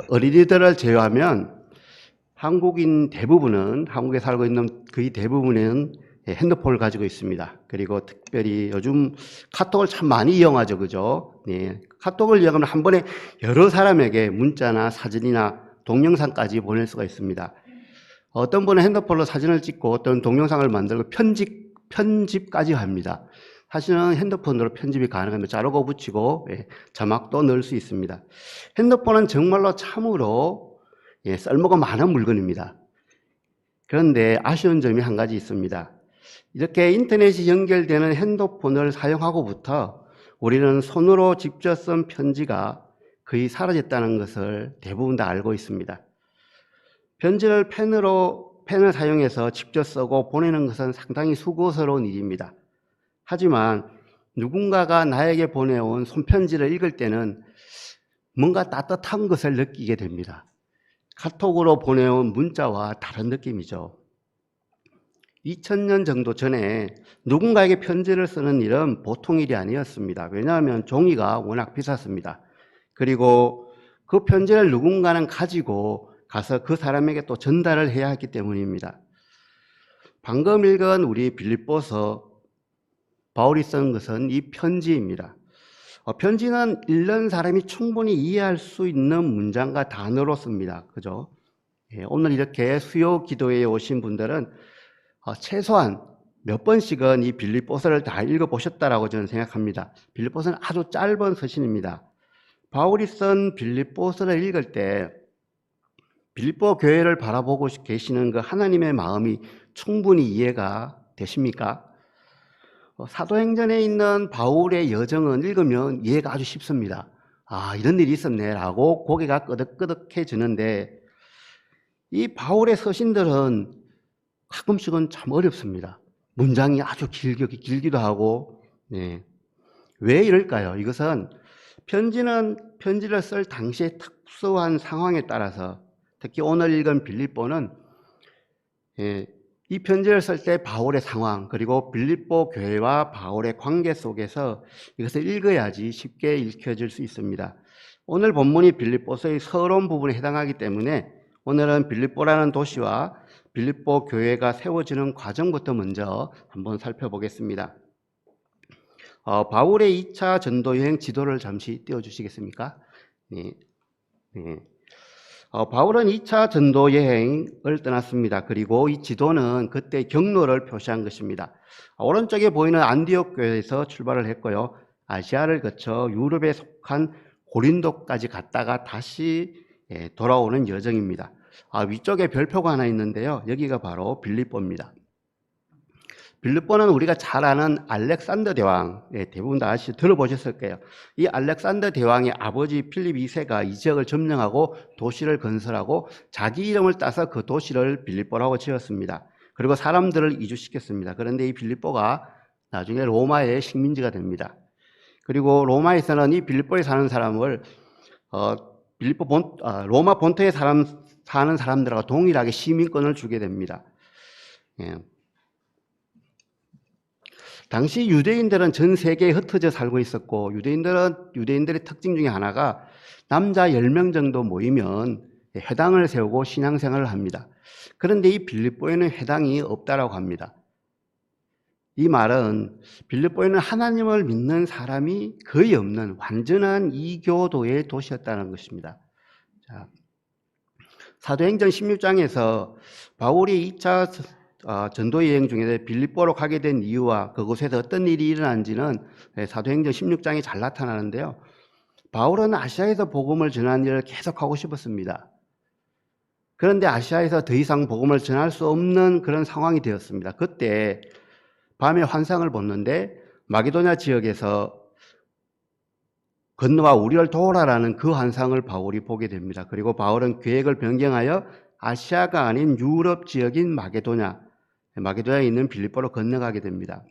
어린이들을 제외하면 한국인 대부분은, 한국에 살고 있는 거의 대부분은 핸드폰을 가지고 있습니다. 그리고 특별히 요즘 카톡을 참 많이 이용하죠. 그죠? 네. 카톡을 이용하면 한 번에 여러 사람에게 문자나 사진이나 동영상까지 보낼 수가 있습니다. 어떤 분은 핸드폰으로 사진을 찍고 어떤 동영상을 만들고 편집까지 합니다. 사실은 핸드폰으로 편집이 가능하면 자르고 붙이고 자막도 넣을 수 있습니다. 핸드폰은 정말로 참으로 쓸모가 많은 물건입니다. 그런데 아쉬운 점이 한 가지 있습니다. 이렇게 인터넷이 연결되는 핸드폰을 사용하고부터 우리는 손으로 직접 쓴 편지가 거의 사라졌다는 것을 대부분 다 알고 있습니다. 편지를 펜을 사용해서 직접 쓰고 보내는 것은 상당히 수고스러운 일입니다. 하지만 누군가가 나에게 보내온 손편지를 읽을 때는 뭔가 따뜻한 것을 느끼게 됩니다. 카톡으로 보내온 문자와 다른 느낌이죠. 2000년 정도 전에 누군가에게 편지를 쓰는 일은 보통 일이 아니었습니다. 왜냐하면 종이가 워낙 비쌌습니다. 그리고 그 편지를 누군가는 가지고 가서 그 사람에게 또 전달을 해야 했기 때문입니다. 방금 읽은 우리 빌립보서 바울이 쓴 것은 이 편지입니다. 편지는 읽는 사람이 충분히 이해할 수 있는 문장과 단어로 씁니다. 그죠? 오늘 이렇게 수요 기도회에 오신 분들은 최소한 몇 번씩은 이 빌립보서를 다 읽어보셨다라고 저는 생각합니다. 빌립보서는 아주 짧은 서신입니다. 바울이 쓴 빌립보서를 읽을 때 빌립보 교회를 바라보고 계시는 그 하나님의 마음이 충분히 이해가 되십니까? 사도행전에 있는 바울의 여정은 읽으면 이해가 아주 쉽습니다. 아, 이런 일이 있었네 라고 고개가 끄덕끄덕해지는데 이 바울의 서신들은 가끔씩은 참 어렵습니다. 문장이 아주 길기도 하고. 네. 왜 이럴까요? 이것은 편지를 쓸 당시의 특수한 상황에 따라서, 특히 오늘 읽은 빌립보는 이 편지를 쓸 때 바울의 상황, 그리고 빌립보 교회와 바울의 관계 속에서 이것을 읽어야지 쉽게 읽혀질 수 있습니다. 오늘 본문이 빌립보서의 서론 부분에 해당하기 때문에 오늘은 빌립보라는 도시와 빌립보 교회가 세워지는 과정부터 먼저 한번 살펴보겠습니다. 바울의 2차 전도여행 지도를 잠시 띄워주시겠습니까? 네. 네. 바울은 2차 전도 여행을 떠났습니다. 그리고 이 지도는 그때 경로를 표시한 것입니다. 오른쪽에 보이는 안디옥 교회에서 출발을 했고요. 아시아를 거쳐 유럽에 속한 고린도까지 갔다가 다시 돌아오는 여정입니다. 위쪽에 별표가 하나 있는데요. 여기가 바로 빌립보입니다. 빌립보는 우리가 잘 아는 알렉산더 대왕, 대부분 다 들어보셨을 거예요. 이 알렉산더 대왕의 아버지 필립 2세가 이 지역을 점령하고 도시를 건설하고 자기 이름을 따서 그 도시를 빌립보라고 지었습니다. 그리고 사람들을 이주시켰습니다. 그런데 이 빌립보가 나중에 로마의 식민지가 됩니다. 그리고 로마에서는 이 빌립보에 사는 사람을 로마 본토에 사는 사람들하고 동일하게 시민권을 주게 됩니다. 당시 유대인들은 전 세계에 흩어져 살고 있었고, 유대인들의 특징 중에 하나가 남자 10명 정도 모이면 회당을 세우고 신앙생활을 합니다. 그런데 이 빌립보에는 회당이 없다라고 합니다. 이 말은 빌립보에는 하나님을 믿는 사람이 거의 없는 완전한 이교도의 도시였다는 것입니다. 자, 사도행전 16장에서 바울이 2차 전도 여행 중에 빌립보로 가게 된 이유와 그곳에서 어떤 일이 일어난지는 사도행전 16장에 잘 나타나는데요. 바울은 아시아에서 복음을 전하는 일을 계속하고 싶었습니다. 그런데 아시아에서 더 이상 복음을 전할 수 없는 그런 상황이 되었습니다. 그때 밤에 환상을 봤는데 마게도냐 지역에서 건너와 우리를 도우라라는 그 환상을 바울이 보게 됩니다. 그리고 바울은 계획을 변경하여 아시아가 아닌 유럽 지역인 마게도냐에 있는 빌립보로 건너가게 됩니다.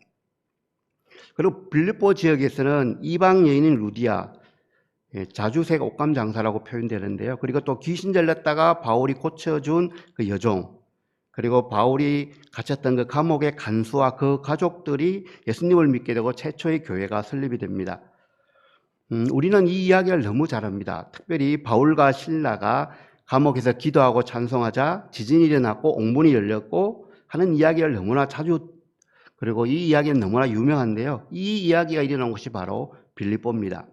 그리고 빌립보 지역에서는 이방 여인인 루디아, 자주색 옷감 장사라고 표현되는데요. 그리고 또 귀신 들렸다가 바울이 고쳐준 그 여종, 그리고 바울이 갇혔던 그 감옥의 간수와 그 가족들이 예수님을 믿게 되고 최초의 교회가 설립이 됩니다. 우리는 이 이야기를 너무 잘 압니다. 특별히 바울과 실라가 감옥에서 기도하고 찬송하자 지진이 일어났고 옥문이 열렸고 하는 이야기를 너무나 자주, 그리고 이 이야기는 너무나 유명한데요. 이 이야기가 일어난 곳이 바로 빌립보입니다.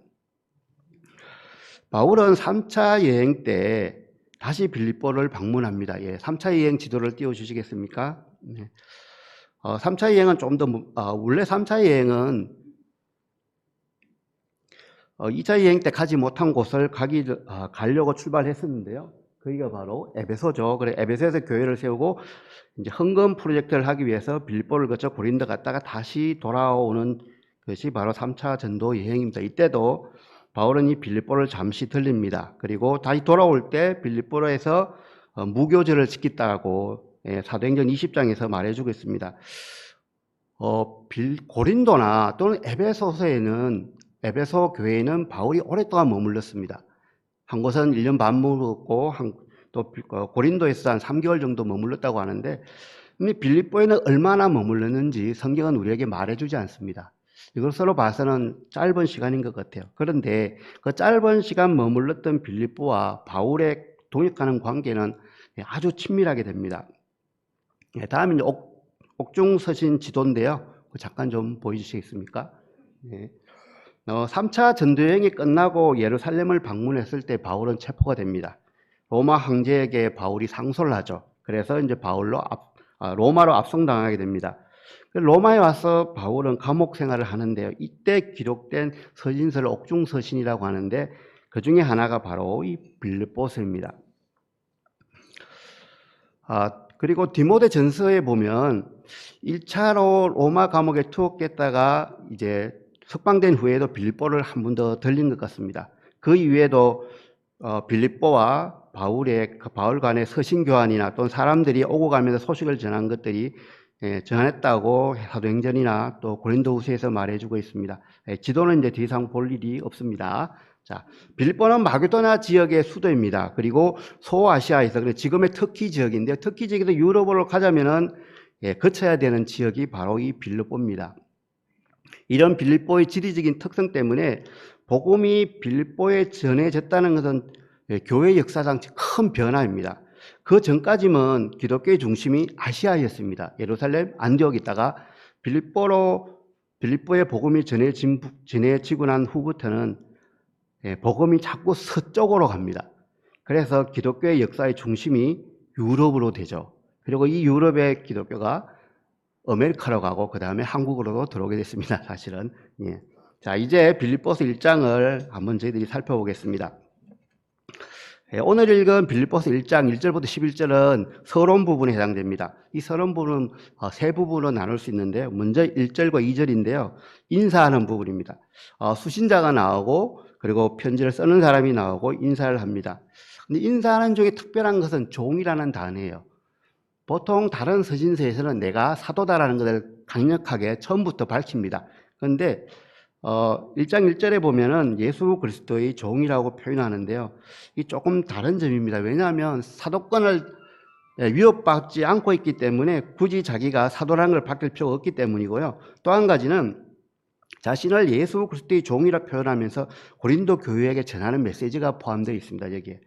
바울은 3차 여행 때 다시 빌립보를 방문합니다. 3차 여행 지도를 띄워주시겠습니까? 네. 3차 여행은 원래 3차 여행은 2차 여행 때 가지 못한 곳을 가려고 출발했었는데요. 거기가 바로 에베소죠. 그래, 에베소에서 교회를 세우고 이제 헌금 프로젝트를 하기 위해서 빌립보를 거쳐 고린도 갔다가 다시 돌아오는 것이 바로 3차 전도 여행입니다. 이때도 바울은 이 빌립보를 잠시 들립니다. 그리고 다시 돌아올 때 빌립보에서 무교절을 지켰다고 사도행전 20장에서 말해주고 있습니다. 고린도나 또는 에베소 교회에는 바울이 오랫동안 머물렀습니다. 한 곳은 1년 반 머물렀고 또 고린도에서 한 3개월 정도 머물렀다고 하는데 빌립보에는 얼마나 머물렀는지 성경은 우리에게 말해주지 않습니다. 이것으로 봐서는 짧은 시간인 것 같아요. 그런데 그 짧은 시간 머물렀던 빌립보와 바울의 동역하는 관계는 아주 친밀하게 됩니다. 다음은 옥중서신 지도인데요. 잠깐 좀 보여주시겠습니까? 3차 전도여행이 끝나고 예루살렘을 방문했을 때 바울은 체포가 됩니다. 로마 황제에게 바울이 상소를 하죠. 그래서 이제 로마로 압송당하게 됩니다. 로마에 와서 바울은 감옥 생활을 하는데요. 이때 기록된 서신서를 옥중서신이라고 하는데 그 중에 하나가 바로 이 빌립보서입니다. 그리고 디모데 전서에 보면 1차로 로마 감옥에 투옥됐다가 이제 석방된 후에도 빌립보를 한 번 더 들린 것 같습니다. 그 이후에도 빌립보와 바울 간의 서신 교환이나 또는 사람들이 오고 가면서 소식을 전한 것들이 전했다고 사도행전이나 또 고린도후서에서 말해주고 있습니다. 지도는 이제 더 이상 볼 일이 없습니다. 자, 빌립보는 마게도나 지역의 수도입니다. 그리고 소아시아에서 지금의 터키 지역인데요. 터키 지역에서 유럽으로 가자면은 거쳐야 되는 지역이 바로 이 빌립보입니다. 이런 빌립보의 지리적인 특성 때문에 복음이 빌립보에 전해졌다는 것은 교회 역사상 큰 변화입니다. 그 전까지는 기독교의 중심이 아시아였습니다. 예루살렘, 안디옥 있다가 빌립보의 복음이 전해지고 난 후부터는 복음이 자꾸 서쪽으로 갑니다. 그래서 기독교의 역사의 중심이 유럽으로 되죠. 그리고 이 유럽의 기독교가 아메리카로 가고 그 다음에 한국으로도 들어오게 됐습니다. 사실은. 자, 이제 빌립보서 1장을 한번 저희들이 살펴보겠습니다. 오늘 읽은 빌립보서 1장 1절부터 11절은 서론 부분에 해당됩니다. 이 서론 부분은 세 부분으로 나눌 수 있는데 먼저 1절과 2절인데요. 인사하는 부분입니다. 수신자가 나오고 그리고 편지를 쓰는 사람이 나오고 인사를 합니다. 근데 인사하는 중에 특별한 것은 종이라는 단어예요. 보통 다른 서신서에서는 내가 사도다라는 것을 강력하게 처음부터 밝힙니다. 그런데 1장 1절에 보면은 예수 그리스도의 종이라고 표현하는데요. 이 조금 다른 점입니다. 왜냐하면 사도권을 위협받지 않고 있기 때문에 굳이 자기가 사도라는 걸 밝힐 필요가 없기 때문이고요. 또 한 가지는 자신을 예수 그리스도의 종이라 표현하면서 고린도 교회에게 전하는 메시지가 포함되어 있습니다. 여기에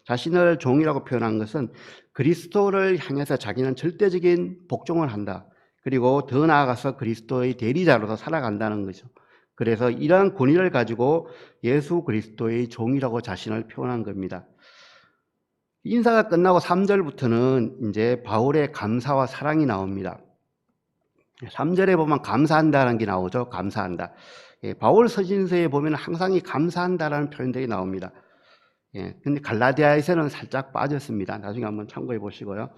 자신을 종이라고 표현한 것은 그리스도를 향해서 자기는 절대적인 복종을 한다. 그리고 더 나아가서 그리스도의 대리자로서 살아간다는 거죠. 그래서 이러한 권위를 가지고 예수 그리스도의 종이라고 자신을 표현한 겁니다. 인사가 끝나고 3절부터는 이제 바울의 감사와 사랑이 나옵니다. 3절에 보면 감사한다라는 게 나오죠. 감사한다. 바울 서신서에 보면 항상 이 감사한다라는 표현들이 나옵니다. 근데 갈라디아에서는 살짝 빠졌습니다. 나중에 한번 참고해 보시고요.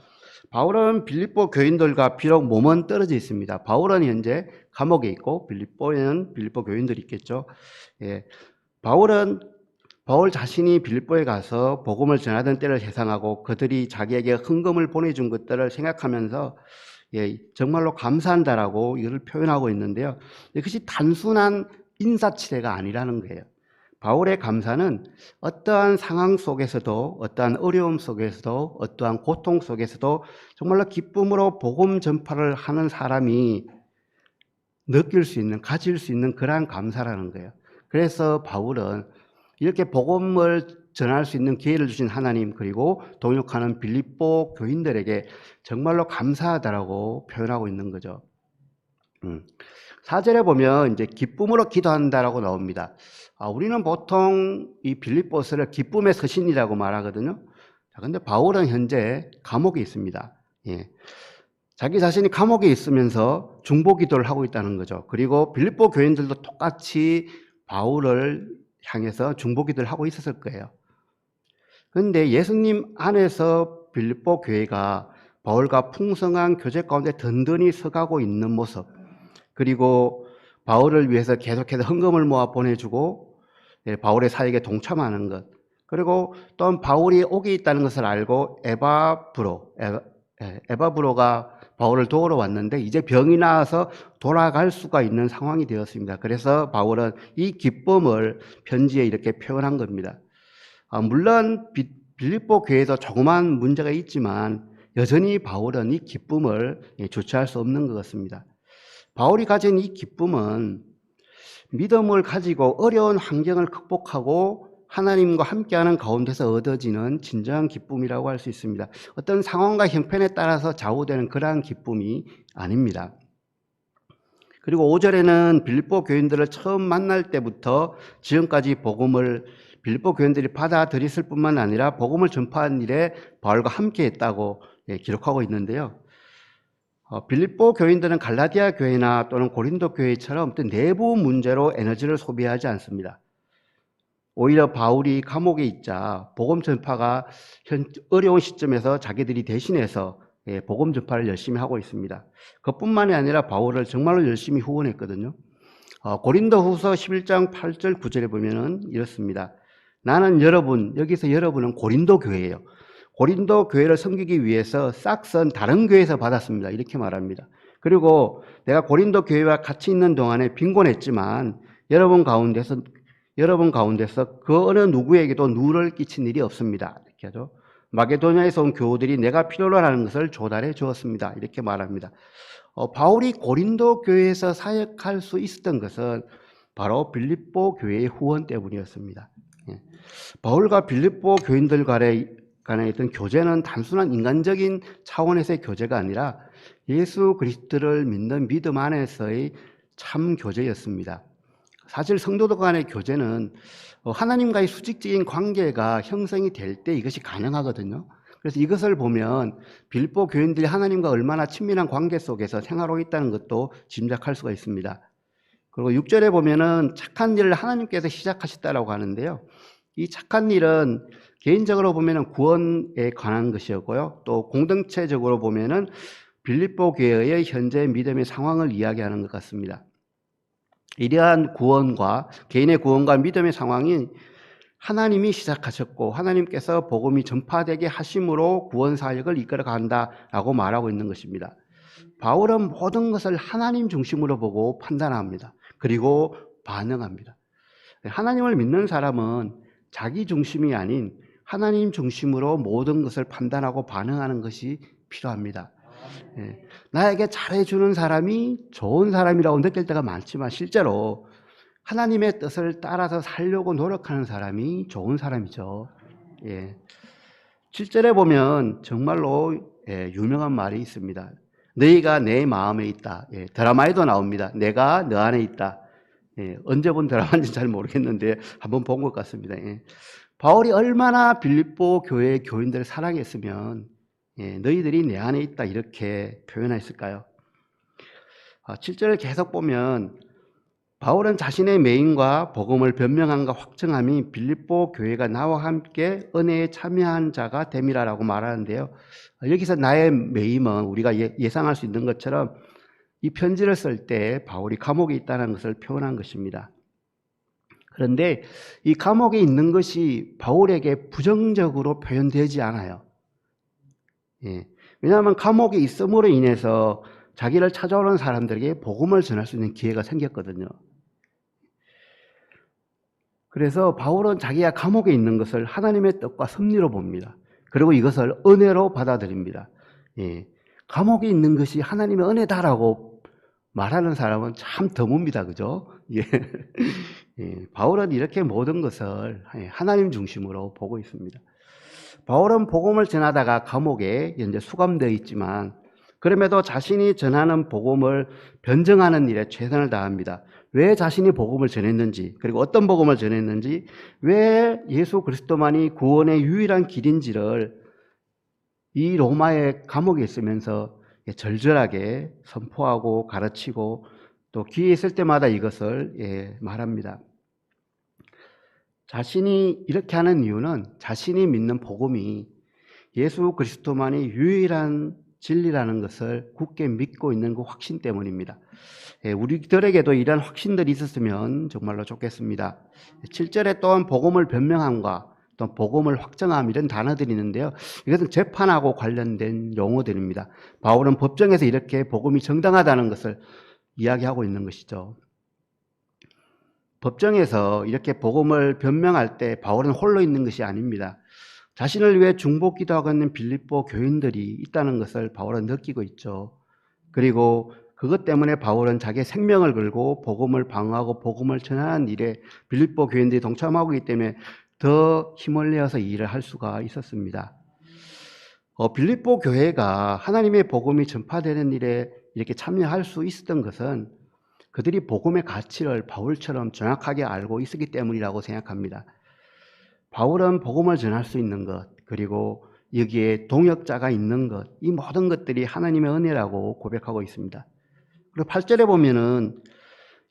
바울은 빌립보 교인들과 비록 몸은 떨어져 있습니다. 바울은 현재 감옥에 있고 빌립보에는 빌립보 교인들이 있겠죠. 바울 자신이 빌립보에 가서 복음을 전하던 때를 회상하고 그들이 자기에게 헌금을 보내준 것들을 생각하면서 정말로 감사한다라고 이를 표현하고 있는데요. 이것이 단순한 인사치레가 아니라는 거예요. 바울의 감사는 어떠한 상황 속에서도 어떠한 어려움 속에서도 어떠한 고통 속에서도 정말로 기쁨으로 복음 전파를 하는 사람이 느낄 수 있는, 가질 수 있는 그러한 감사라는 거예요. 그래서 바울은 이렇게 복음을 전할 수 있는 기회를 주신 하나님, 그리고 동역하는 빌립보 교인들에게 정말로 감사하다라고 표현하고 있는 거죠. 4절에 보면 이제 기쁨으로 기도한다라고 나옵니다. 우리는 보통 이 빌립보서를 기쁨의 서신이라고 말하거든요. 근데 바울은 현재 감옥에 있습니다. 예. 자기 자신이 감옥에 있으면서 중보 기도를 하고 있다는 거죠. 그리고 빌립보 교인들도 똑같이 바울을 향해서 중보 기도를 하고 있었을 거예요. 그런데 예수님 안에서 빌립보 교회가 바울과 풍성한 교제 가운데 든든히 서가고 있는 모습, 그리고 바울을 위해서 계속해서 헌금을 모아 보내주고 바울의 사역에 동참하는 것, 그리고 또한 바울이 옥에 있다는 것을 알고 에바브로가 바울을 도우러 왔는데 이제 병이 나아서 돌아갈 수가 있는 상황이 되었습니다. 그래서 바울은 이 기쁨을 편지에 이렇게 표현한 겁니다. 물론 빌립보 교회에도 조그만 문제가 있지만 여전히 바울은 이 기쁨을 주체할 수 없는 것 같습니다. 바울이 가진 이 기쁨은 믿음을 가지고 어려운 환경을 극복하고 하나님과 함께하는 가운데서 얻어지는 진정한 기쁨이라고 할 수 있습니다. 어떤 상황과 형편에 따라서 좌우되는 그러한 기쁨이 아닙니다. 그리고 5절에는 빌립보 교인들을 처음 만날 때부터 지금까지 복음을 빌립보 교인들이 받아들였을 뿐만 아니라 복음을 전파한 일에 바울과 함께했다고 기록하고 있는데요. 빌립보 교인들은 갈라디아 교회나 또는 고린도 교회처럼 어떤 내부 문제로 에너지를 소비하지 않습니다. 오히려 바울이 감옥에 있자 복음 전파가 어려운 시점에서 자기들이 대신해서 복음 전파를 열심히 하고 있습니다. 그뿐만이 아니라 바울을 정말로 열심히 후원했거든요. 고린도 후서 11장 8절 9절에 보면은 이렇습니다. 나는 여기서 여러분은 고린도 교회예요. 고린도 교회를 섬기기 위해서 싹선 다른 교회에서 받았습니다. 이렇게 말합니다. 그리고 내가 고린도 교회와 같이 있는 동안에 빈곤했지만 여러분 가운데서 그 어느 누구에게도 누를 끼친 일이 없습니다. 이렇게 하죠. 마게도냐에서 온 교우들이 내가 필요로 하는 것을 조달해 주었습니다. 이렇게 말합니다. 바울이 고린도 교회에서 사역할 수 있었던 것은 바로 빌립보 교회의 후원 때문이었습니다. 바울과 빌립보 교인들 간에 있던 교제는 단순한 인간적인 차원에서의 교제가 아니라 예수 그리스도를 믿는 믿음 안에서의 참 교제였습니다. 사실 성도들 간의 교제는 하나님과의 수직적인 관계가 형성이 될 때 이것이 가능하거든요. 그래서 이것을 보면 빌립보 교인들이 하나님과 얼마나 친밀한 관계 속에서 생활하고 있다는 것도 짐작할 수가 있습니다. 그리고 6절에 보면은 착한 일을 하나님께서 시작하셨다라고 하는데요. 이 착한 일은 개인적으로 보면은 구원에 관한 것이었고요. 또 공동체적으로 보면은 빌립보 교회의 현재 믿음의 상황을 이야기하는 것 같습니다. 이러한 개인의 구원과 믿음의 상황이 하나님이 시작하셨고 하나님께서 복음이 전파되게 하심으로 구원 사역을 이끌어 간다라고 말하고 있는 것입니다. 바울은 모든 것을 하나님 중심으로 보고 판단합니다. 그리고 반응합니다. 하나님을 믿는 사람은 자기 중심이 아닌 하나님 중심으로 모든 것을 판단하고 반응하는 것이 필요합니다. 나에게 잘해주는 사람이 좋은 사람이라고 느낄 때가 많지만 실제로 하나님의 뜻을 따라서 살려고 노력하는 사람이 좋은 사람이죠. 7절에 보면 정말로 유명한 말이 있습니다. 너희가 내 마음에 있다. 드라마에도 나옵니다. 내가 너 안에 있다. 언제 본 드라마인지 잘 모르겠는데 한번 본 것 같습니다. 바울이 얼마나 빌립보 교회의 교인들을 사랑했으면 너희들이 내 안에 있다 이렇게 표현했을까요? 7절을 계속 보면 바울은 자신의 매임과 복음을 변명함과 확증함이 빌립보 교회가 나와 함께 은혜에 참여한 자가 됨이라고 말하는데요. 여기서 나의 매임은 우리가 예상할 수 있는 것처럼 이 편지를 쓸 때 바울이 감옥에 있다는 것을 표현한 것입니다. 그런데 이 감옥에 있는 것이 바울에게 부정적으로 표현되지 않아요. 왜냐하면 감옥에 있음으로 인해서 자기를 찾아오는 사람들에게 복음을 전할 수 있는 기회가 생겼거든요. 그래서 바울은 자기가 감옥에 있는 것을 하나님의 뜻과 섭리로 봅니다. 그리고 이것을 은혜로 받아들입니다. 감옥에 있는 것이 하나님의 은혜다라고 말하는 사람은 참 드뭅니다. 그죠? 예. 예, 바울은 이렇게 모든 것을 하나님 중심으로 보고 있습니다. 바울은 복음을 전하다가 감옥에 이제 수감되어 있지만 그럼에도 자신이 전하는 복음을 변증하는 일에 최선을 다합니다. 왜 자신이 복음을 전했는지, 그리고 어떤 복음을 전했는지, 왜 예수 그리스도만이 구원의 유일한 길인지를 이 로마의 감옥에 있으면서 절절하게 선포하고 가르치고 또 기회 있을 때마다 이것을 말합니다. 자신이 이렇게 하는 이유는 자신이 믿는 복음이 예수 그리스도만이 유일한 진리라는 것을 굳게 믿고 있는 그 확신 때문입니다. 우리들에게도 이런 확신들이 있었으면 정말로 좋겠습니다. 7절에 또한 복음을 변명함과 또 복음을 확정함 이런 단어들이 있는데요. 이것은 재판하고 관련된 용어들입니다. 바울은 법정에서 이렇게 복음이 정당하다는 것을 이야기하고 있는 것이죠. 법정에서 이렇게 복음을 변명할 때 바울은 홀로 있는 것이 아닙니다. 자신을 위해 중보 기도하고 있는 빌립보 교인들이 있다는 것을 바울은 느끼고 있죠. 그리고 그것 때문에 바울은 자기의 생명을 걸고 복음을 방어하고 복음을 전하는 일에 빌립보 교인들이 동참하고 있기 때문에 더 힘을 내어서 이 일을 할 수가 있었습니다. 빌립보 교회가 하나님의 복음이 전파되는 일에 이렇게 참여할 수 있었던 것은 그들이 복음의 가치를 바울처럼 정확하게 알고 있었기 때문이라고 생각합니다. 바울은 복음을 전할 수 있는 것, 그리고 여기에 동역자가 있는 것, 이 모든 것들이 하나님의 은혜라고 고백하고 있습니다. 그리고 8절에 보면은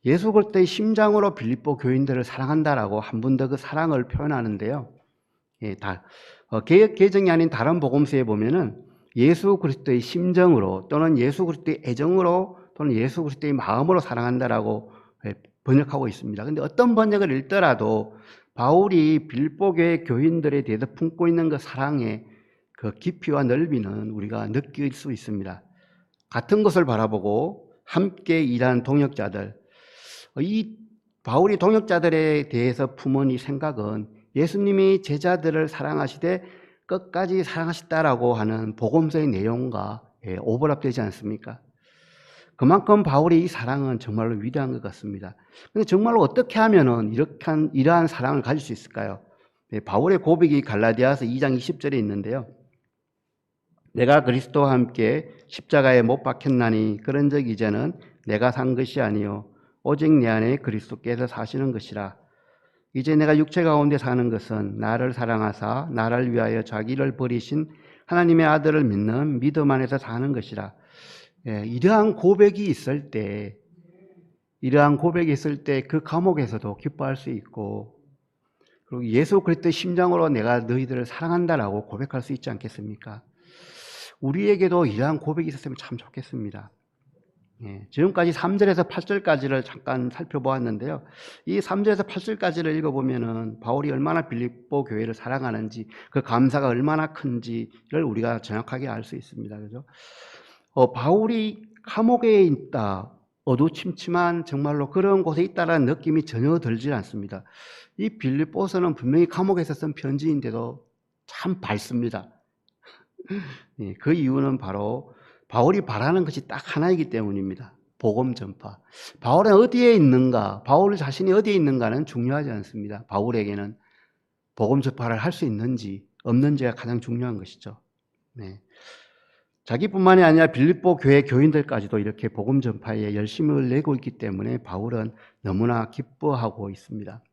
예수 그리스도의 심장으로 빌립보 교인들을 사랑한다라고 한 번 더 그 사랑을 표현하는데요. 개역 개정이 아닌 다른 복음서에 보면은 예수 그리스도의 심정으로 또는 예수 그리스도의 애정으로 또는 예수 그리스도의 마음으로 사랑한다라고 번역하고 있습니다. 그런데 어떤 번역을 읽더라도 바울이 빌립보 교회 교인들에 대해서 품고 있는 그 사랑의 그 깊이와 넓이는 우리가 느낄 수 있습니다. 같은 것을 바라보고 함께 일하는 동역자들, 이 바울이 동역자들에 대해서 품은 이 생각은 예수님이 제자들을 사랑하시되 끝까지 사랑하셨다라고 하는 복음서의 내용과 오버랩되지 않습니까? 그만큼 바울의 이 사랑은 정말로 위대한 것 같습니다. 근데 정말로 어떻게 하면은 이러한 사랑을 가질 수 있을까요? 바울의 고백이 갈라디아서 2장 20절에 있는데요. 내가 그리스도와 함께 십자가에 못 박혔나니 그런즉 이제는 내가 산 것이 아니요 오직 내 안에 그리스도께서 사시는 것이라. 이제 내가 육체 가운데 사는 것은 나를 사랑하사 나를 위하여 자기를 버리신 하나님의 아들을 믿는 믿음 안에서 사는 것이라. 이러한 고백이 있을 때 그 감옥에서도 기뻐할 수 있고, 그리고 예수 그리스도의 심장으로 내가 너희들을 사랑한다라고 고백할 수 있지 않겠습니까? 우리에게도 이러한 고백이 있었으면 참 좋겠습니다. 지금까지 3절에서 8절까지를 잠깐 살펴보았는데요. 이 3절에서 8절까지를 읽어보면은 바울이 얼마나 빌립보 교회를 사랑하는지, 그 감사가 얼마나 큰지를 우리가 정확하게 알 수 있습니다. 그죠? 바울이 감옥에 있다, 어두침침한 정말로 그런 곳에 있다라는 느낌이 전혀 들지 않습니다. 이 빌립보서는 분명히 감옥에서 쓴 편지인데도 참 밝습니다. 그 이유는 바로 바울이 바라는 것이 딱 하나이기 때문입니다. 복음 전파. 바울은 어디에 있는가, 바울 자신이 어디에 있는가는 중요하지 않습니다. 바울에게는 복음 전파를 할 수 있는지 없는지가 가장 중요한 것이죠. 자기뿐만이 아니라 빌립보 교회 교인들까지도 이렇게 복음 전파에 열심을 내고 있기 때문에 바울은 너무나 기뻐하고 있습니다.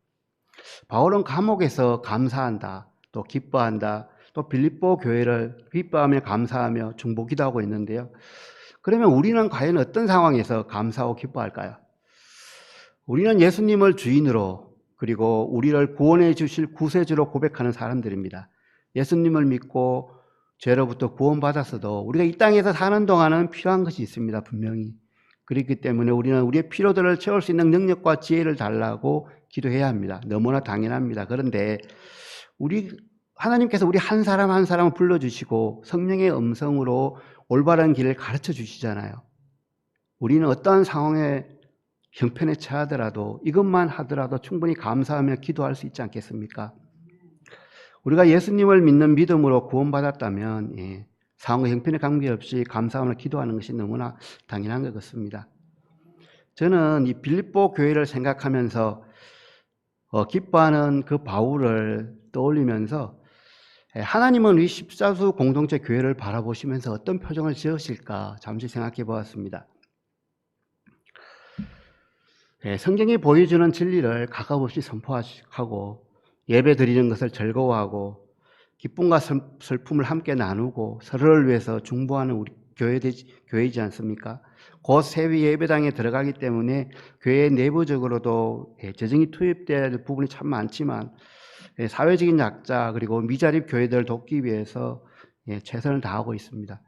바울은 감옥에서 감사한다, 또 기뻐한다, 또 빌립보 교회를 기뻐하며 감사하며 중보기도하고 있는데요. 그러면 우리는 과연 어떤 상황에서 감사하고 기뻐할까요? 우리는 예수님을 주인으로, 그리고 우리를 구원해 주실 구세주로 고백하는 사람들입니다. 예수님을 믿고 죄로부터 구원받았어도 우리가 이 땅에서 사는 동안은 필요한 것이 있습니다. 분명히. 그렇기 때문에 우리는 우리의 필요들을 채울 수 있는 능력과 지혜를 달라고 기도해야 합니다. 너무나 당연합니다. 그런데 하나님께서 우리 한 사람 한 사람을 불러주시고 성령의 음성으로 올바른 길을 가르쳐 주시잖아요. 우리는 어떠한 상황에 형편에 처하더라도 이것만 하더라도 충분히 감사하며 기도할 수 있지 않겠습니까? 우리가 예수님을 믿는 믿음으로 구원받았다면 상황과 형편에 관계없이 감사하며 기도하는 것이 너무나 당연한 것 같습니다. 저는 이 빌립보 교회를 생각하면서 기뻐하는 그 바울을 떠올리면서 하나님은 이 십자수 공동체 교회를 바라보시면서 어떤 표정을 지으실까 잠시 생각해 보았습니다. 성경이 보여주는 진리를 가감없이 선포하고 예배 드리는 것을 즐거워하고 기쁨과 슬픔을 함께 나누고 서로를 위해서 중보하는 우리 교회이지 않습니까? 곧 세위 예배당에 들어가기 때문에 교회 내부적으로도 재정이 투입될 부분이 참 많지만 사회적인 약자 그리고 미자립 교회들을 돕기 위해서 최선을 다하고 있습니다.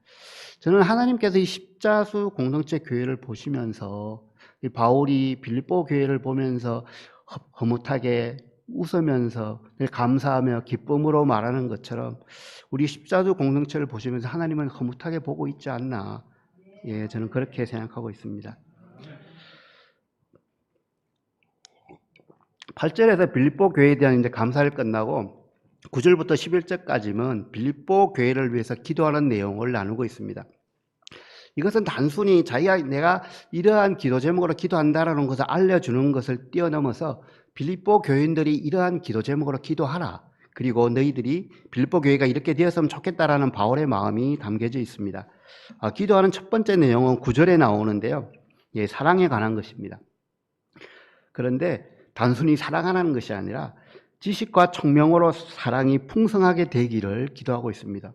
저는 하나님께서 이 십자수 공동체 교회를 보시면서 이 바울이 빌립보 교회를 보면서 허무하게 웃으면서 감사하며 기쁨으로 말하는 것처럼 우리 십자수 공동체를 보시면서 하나님은 허무하게 보고 있지 않나, 저는 그렇게 생각하고 있습니다. 8절에서 빌립보 교회에 대한 이제 감사를 끝나고 9절부터 11절까지는 빌립보 교회를 위해서 기도하는 내용을 나누고 있습니다. 이것은 단순히 내가 이러한 기도 제목으로 기도한다라는 것을 알려주는 것을 뛰어넘어서 빌립보 교인들이 이러한 기도 제목으로 기도하라. 그리고 너희들이 빌립보 교회가 이렇게 되었으면 좋겠다라는 바울의 마음이 담겨져 있습니다. 기도하는 첫 번째 내용은 9절에 나오는데요. 사랑에 관한 것입니다. 그런데 단순히 사랑하는 것이 아니라 지식과 총명으로 사랑이 풍성하게 되기를 기도하고 있습니다.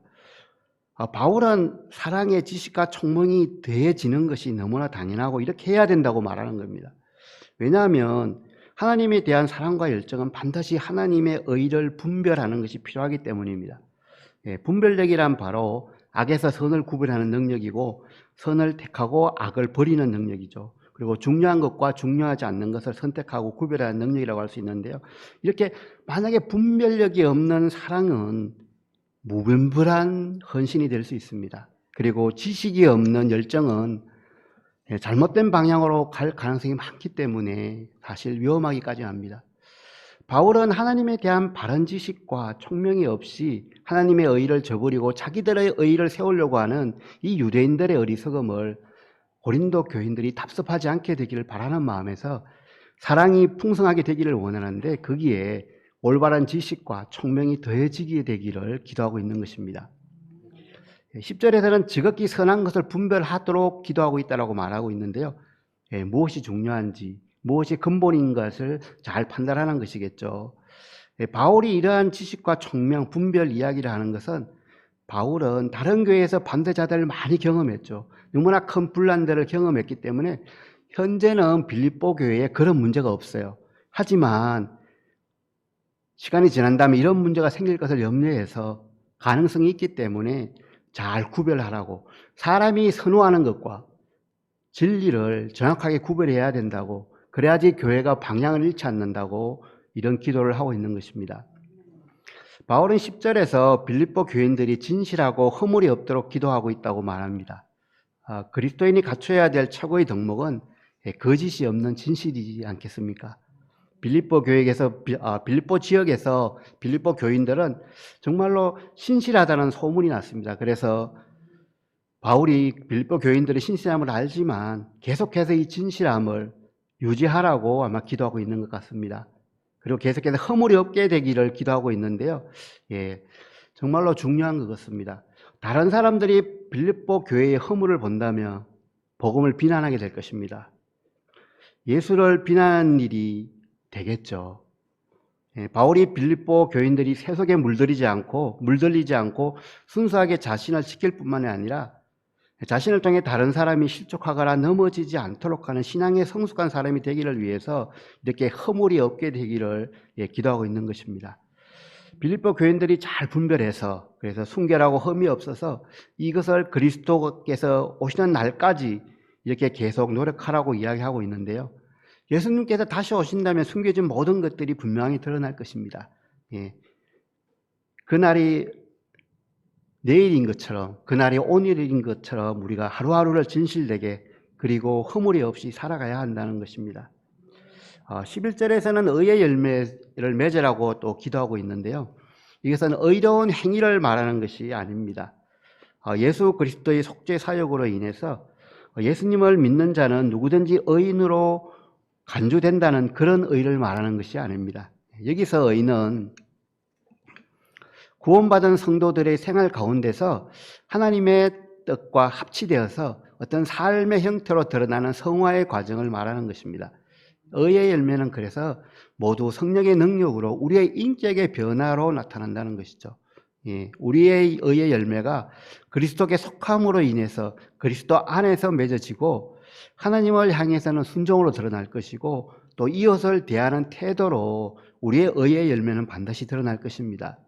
바울은 사랑의 지식과 총명이 더해지는 것이 너무나 당연하고 이렇게 해야 된다고 말하는 겁니다. 왜냐하면 하나님에 대한 사랑과 열정은 반드시 하나님의 의를 분별하는 것이 필요하기 때문입니다. 분별력이란 바로 악에서 선을 구별하는 능력이고 선을 택하고 악을 버리는 능력이죠. 그리고 중요한 것과 중요하지 않는 것을 선택하고 구별하는 능력이라고 할 수 있는데요. 이렇게 만약에 분별력이 없는 사랑은 무분별한 헌신이 될 수 있습니다. 그리고 지식이 없는 열정은 잘못된 방향으로 갈 가능성이 많기 때문에 사실 위험하기까지 합니다. 바울은 하나님에 대한 바른 지식과 총명이 없이 하나님의 의를 저버리고 자기들의 의를 세우려고 하는 이 유대인들의 어리석음을 고린도 교인들이 답습하지 않게 되기를 바라는 마음에서 사랑이 풍성하게 되기를 원하는데 거기에 올바른 지식과 총명이 더해지게 되기를 기도하고 있는 것입니다. 10절에서는 지극히 선한 것을 분별하도록 기도하고 있다고 말하고 있는데요. 무엇이 중요한지, 무엇이 근본인 것을 잘 판단하는 것이겠죠. 바울이 이러한 지식과 총명, 분별 이야기를 하는 것은 바울은 다른 교회에서 반대자들을 많이 경험했죠. 너무나 큰 분란들을 경험했기 때문에 현재는 빌립보 교회에 그런 문제가 없어요. 하지만 시간이 지난 다음에 이런 문제가 생길 것을 염려해서 가능성이 있기 때문에 잘 구별하라고, 사람이 선호하는 것과 진리를 정확하게 구별해야 된다고, 그래야지 교회가 방향을 잃지 않는다고 이런 기도를 하고 있는 것입니다. 바울은 10절에서 빌립보 교인들이 진실하고 허물이 없도록 기도하고 있다고 말합니다. 그리스도인이 갖춰야 될 최고의 덕목은 거짓이 없는 진실이지 않겠습니까? 빌립보 교회에서 빌립보 지역에서 빌립보 교인들은 정말로 신실하다는 소문이 났습니다. 그래서 바울이 빌립보 교인들의 신실함을 알지만 계속해서 이 진실함을 유지하라고 아마 기도하고 있는 것 같습니다. 그리고 계속해서 허물이 없게 되기를 기도하고 있는데요. 정말로 중요한 것 같습니다. 다른 사람들이 빌립보 교회의 허물을 본다면 복음을 비난하게 될 것입니다. 예수를 비난하는 일이 되겠죠. 바울이 빌립보 교인들이 세속에 물들이지 않고 순수하게 자신을 지킬 뿐만이 아니라 자신을 통해 다른 사람이 실족하거나 넘어지지 않도록 하는 신앙의 성숙한 사람이 되기를 위해서 이렇게 허물이 없게 되기를 기도하고 있는 것입니다. 빌립보 교인들이 잘 분별해서, 그래서 순결하고 흠이 없어서 이것을 그리스도께서 오시는 날까지 이렇게 계속 노력하라고 이야기하고 있는데요. 예수님께서 다시 오신다면 숨겨진 모든 것들이 분명히 드러날 것입니다. 그날이 내일인 것처럼, 그날이 오늘인 것처럼 우리가 하루하루를 진실되게 그리고 허물이 없이 살아가야 한다는 것입니다. 11절에서는 의의 열매를 맺으라고 또 기도하고 있는데요. 이것은 의로운 행위를 말하는 것이 아닙니다. 예수 그리스도의 속죄 사역으로 인해서 예수님을 믿는 자는 누구든지 의인으로 간주된다는 그런 의를 말하는 것이 아닙니다. 여기서 의는 구원받은 성도들의 생활 가운데서 하나님의 뜻과 합치되어서 어떤 삶의 형태로 드러나는 성화의 과정을 말하는 것입니다. 의의 열매는 그래서 모두 성령의 능력으로 우리의 인격의 변화로 나타난다는 것이죠. 우리의 의의 열매가 그리스도께 속함으로 인해서 그리스도 안에서 맺어지고 하나님을 향해서는 순종으로 드러날 것이고 또 이웃을 대하는 태도로 우리의 의의 열매는 반드시 드러날 것입니다.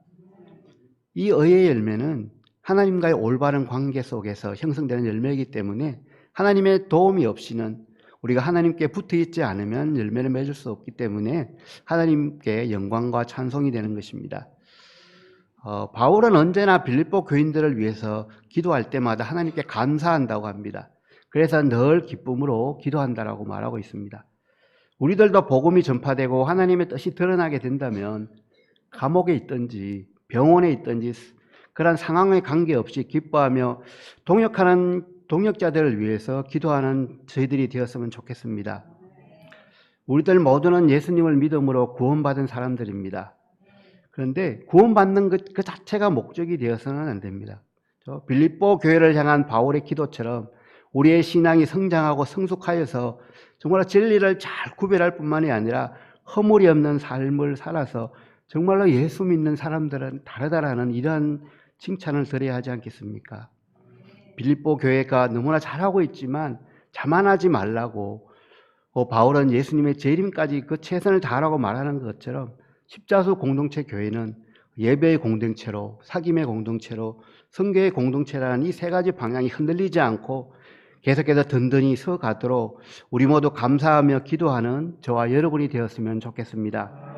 이 의의 열매는 하나님과의 올바른 관계 속에서 형성되는 열매이기 때문에 하나님의 도움이 없이는 우리가 하나님께 붙어 있지 않으면 열매를 맺을 수 없기 때문에 하나님께 영광과 찬송이 되는 것입니다. 바울은 언제나 빌립보 교인들을 위해서 기도할 때마다 하나님께 감사한다고 합니다. 그래서 늘 기쁨으로 기도한다라고 말하고 있습니다. 우리들도 복음이 전파되고 하나님의 뜻이 드러나게 된다면 감옥에 있든지 병원에 있든지 그런 상황에 관계없이 기뻐하며 동역하는 동역자들을 위해서 기도하는 저희들이 되었으면 좋겠습니다. 우리들 모두는 예수님을 믿음으로 구원받은 사람들입니다. 그런데 구원받는 것 그 자체가 목적이 되어서는 안 됩니다. 빌립보 교회를 향한 바울의 기도처럼 우리의 신앙이 성장하고 성숙하여서 정말 진리를 잘 구별할 뿐만이 아니라 허물이 없는 삶을 살아서 정말로 예수 믿는 사람들은 다르다라는 이러한 칭찬을 드려야 하지 않겠습니까? 빌립보 교회가 너무나 잘하고 있지만 자만하지 말라고 바울은 예수님의 재림까지 그 최선을 다하라고 말하는 것처럼 십자수 공동체 교회는 예배의 공동체로, 사귐의 공동체로, 선교의 공동체라는 이 세 가지 방향이 흔들리지 않고 계속해서 든든히 서가도록 우리 모두 감사하며 기도하는 저와 여러분이 되었으면 좋겠습니다.